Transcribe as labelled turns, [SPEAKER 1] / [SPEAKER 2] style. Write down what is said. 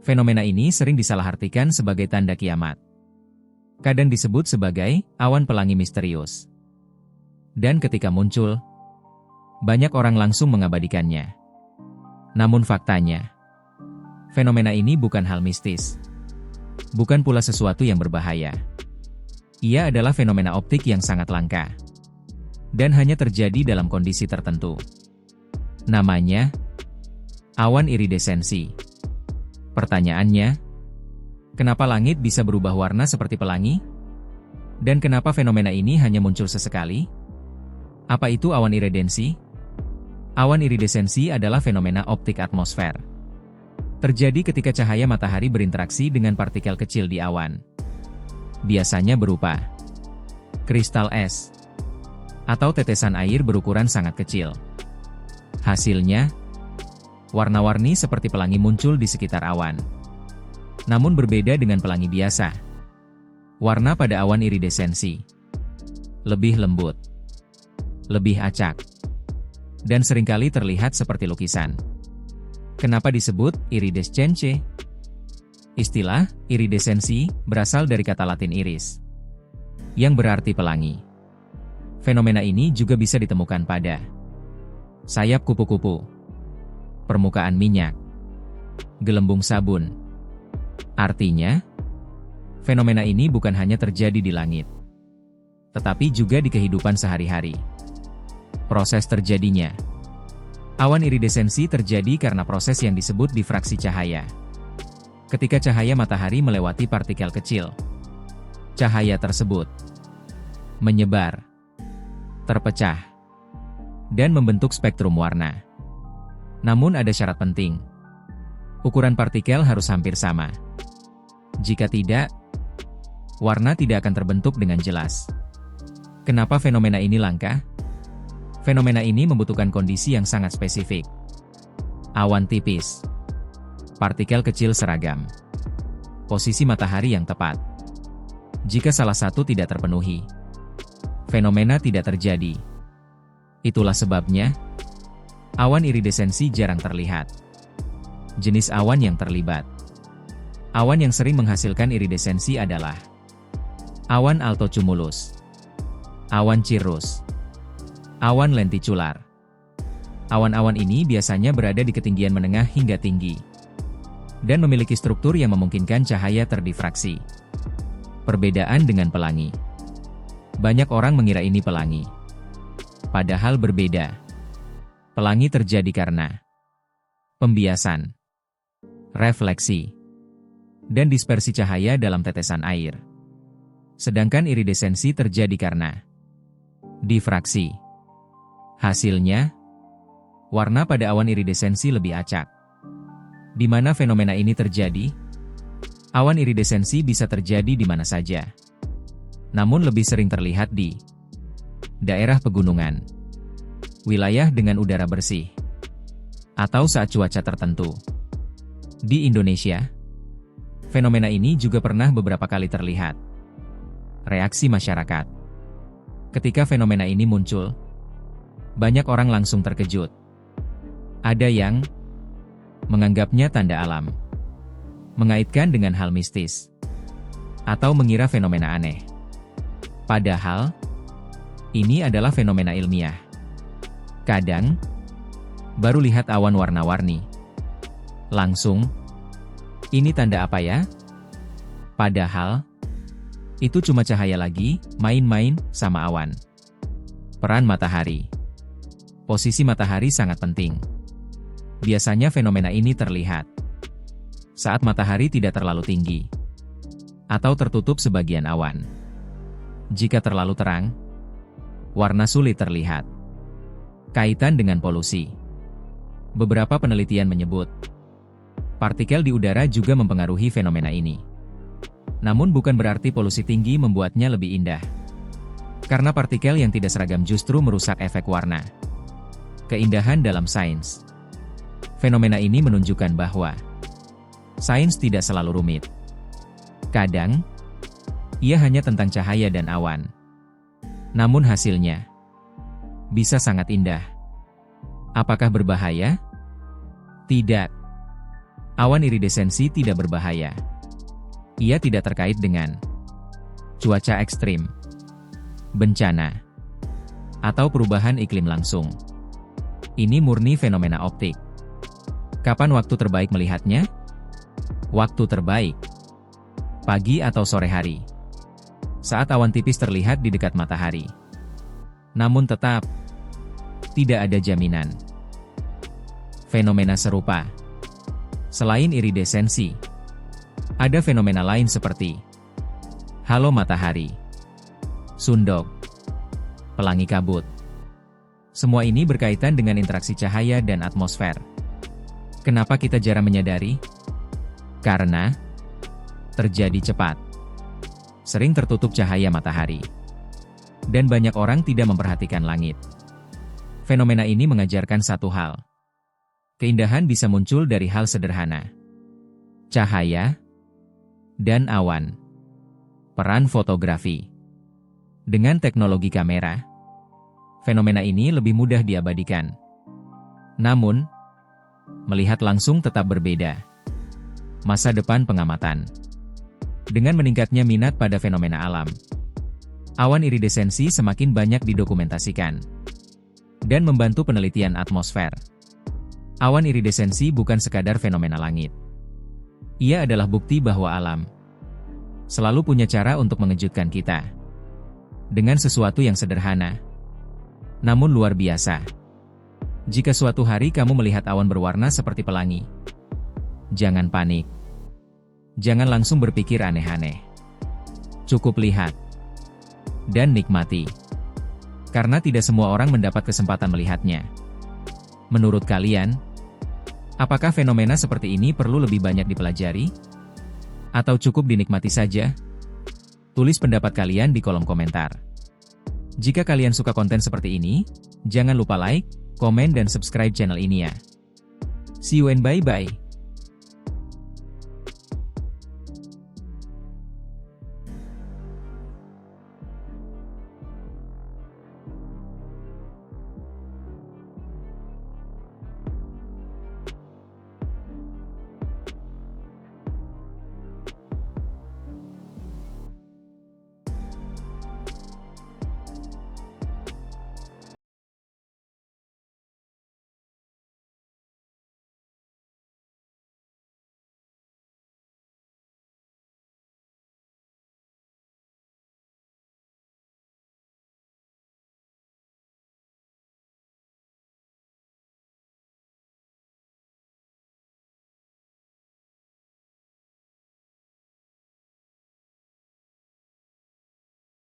[SPEAKER 1] Fenomena ini sering disalahartikan sebagai tanda kiamat. Kadang disebut sebagai awan pelangi misterius. Dan ketika muncul, banyak orang langsung mengabadikannya. Namun faktanya, fenomena ini bukan hal mistis. Bukan pula sesuatu yang berbahaya. Ia adalah fenomena optik yang sangat langka. Dan hanya terjadi dalam kondisi tertentu. Namanya awan iridesensi. Pertanyaannya, kenapa langit bisa berubah warna seperti pelangi? Dan kenapa fenomena ini hanya muncul sesekali? Apa itu awan iridensi? Awan iridesensi adalah fenomena optik atmosfer. Terjadi ketika cahaya matahari berinteraksi dengan partikel kecil di awan. Biasanya berupa kristal es atau tetesan air berukuran sangat kecil. Hasilnya, warna-warni seperti pelangi muncul di sekitar awan. Namun berbeda dengan pelangi biasa. Warna pada awan iridesensi lebih lembut, lebih acak, dan seringkali terlihat seperti lukisan. Kenapa disebut iridescensi? Istilah iridesensi berasal dari kata Latin iris, yang berarti pelangi. Fenomena ini juga bisa ditemukan pada sayap kupu-kupu, permukaan minyak, gelembung sabun. Artinya, fenomena ini bukan hanya terjadi di langit, tetapi juga di kehidupan sehari-hari. Proses terjadinya, awan iridesensi terjadi karena proses yang disebut difraksi cahaya. Ketika cahaya matahari melewati partikel kecil, cahaya tersebut menyebar, terpecah, dan membentuk spektrum warna. Namun ada syarat penting. Ukuran partikel harus hampir sama. Jika tidak, warna tidak akan terbentuk dengan jelas. Kenapa fenomena ini langka? Fenomena ini membutuhkan kondisi yang sangat spesifik. Awan tipis, partikel kecil seragam, posisi matahari yang tepat. Jika salah satu tidak terpenuhi, fenomena tidak terjadi. Itulah sebabnya, awan iridesensi jarang terlihat. Jenis awan yang terlibat. Awan yang sering menghasilkan iridesensi adalah awan altocumulus, awan cirrus, awan lenticular. Awan-awan ini biasanya berada di ketinggian menengah hingga tinggi, dan memiliki struktur yang memungkinkan cahaya terdifraksi. Perbedaan dengan pelangi. Banyak orang mengira ini pelangi. Padahal berbeda. Pelangi terjadi karena pembiasan, refleksi, dan dispersi cahaya dalam tetesan air. Sedangkan iridesensi terjadi karena difraksi. Hasilnya, warna pada awan iridesensi lebih acak. Di mana fenomena ini terjadi? Awan iridesensi bisa terjadi di mana saja. Namun lebih sering terlihat di daerah pegunungan, wilayah dengan udara bersih, atau saat cuaca tertentu. Di Indonesia, fenomena ini juga pernah beberapa kali terlihat. Reaksi masyarakat. Ketika fenomena ini muncul, banyak orang langsung terkejut. Ada yang menganggapnya tanda alam, mengaitkan dengan hal mistis, atau mengira fenomena aneh. Padahal, ini adalah fenomena ilmiah. Kadang, baru lihat awan warna-warni. Langsung, ini tanda apa ya? Padahal, itu cuma cahaya lagi, main-main sama awan. Peran matahari. Posisi matahari sangat penting. Biasanya fenomena ini terlihat saat matahari tidak terlalu tinggi, atau tertutup sebagian awan. Jika terlalu terang, warna sulit terlihat. Kaitan dengan polusi. Beberapa penelitian menyebut, partikel di udara juga mempengaruhi fenomena ini. Namun bukan berarti polusi tinggi membuatnya lebih indah. Karena partikel yang tidak seragam justru merusak efek warna. Keindahan dalam sains. Fenomena ini menunjukkan bahwa sains tidak selalu rumit. Kadang, ia hanya tentang cahaya dan awan. Namun hasilnya bisa sangat indah. Apakah berbahaya? Tidak. Awan iridesensi tidak berbahaya. Ia tidak terkait dengan cuaca ekstrim, bencana, atau perubahan iklim langsung. Ini murni fenomena optik. Kapan waktu terbaik melihatnya? Waktu terbaik pagi atau sore hari, saat awan tipis terlihat di dekat matahari. Namun tetap, tidak ada jaminan. Fenomena serupa selain iridesensi, ada fenomena lain seperti halo matahari, sundok, pelangi kabut. Semua ini berkaitan dengan interaksi cahaya dan atmosfer. Kenapa kita jarang menyadari? Karena terjadi cepat, sering tertutup cahaya matahari, dan banyak orang tidak memperhatikan langit. Fenomena ini mengajarkan satu hal. Keindahan bisa muncul dari hal sederhana. Cahaya dan awan. Peran fotografi. Dengan teknologi kamera, fenomena ini lebih mudah diabadikan. Namun, melihat langsung tetap berbeda. Masa depan pengamatan. Dengan meningkatnya minat pada fenomena alam, awan iridesensi semakin banyak didokumentasikan dan membantu penelitian atmosfer. Awan iridesensi bukan sekadar fenomena langit. Ia adalah bukti bahwa alam selalu punya cara untuk mengejutkan kita dengan sesuatu yang sederhana, namun luar biasa. Jika suatu hari kamu melihat awan berwarna seperti pelangi, jangan panik. Jangan langsung berpikir aneh-aneh. Cukup lihat dan nikmati. Karena tidak semua orang mendapat kesempatan melihatnya. Menurut kalian, apakah fenomena seperti ini perlu lebih banyak dipelajari? Atau cukup dinikmati saja? Tulis pendapat kalian di kolom komentar. Jika kalian suka konten seperti ini, jangan lupa like, komen dan subscribe channel ini ya. See you and bye-bye.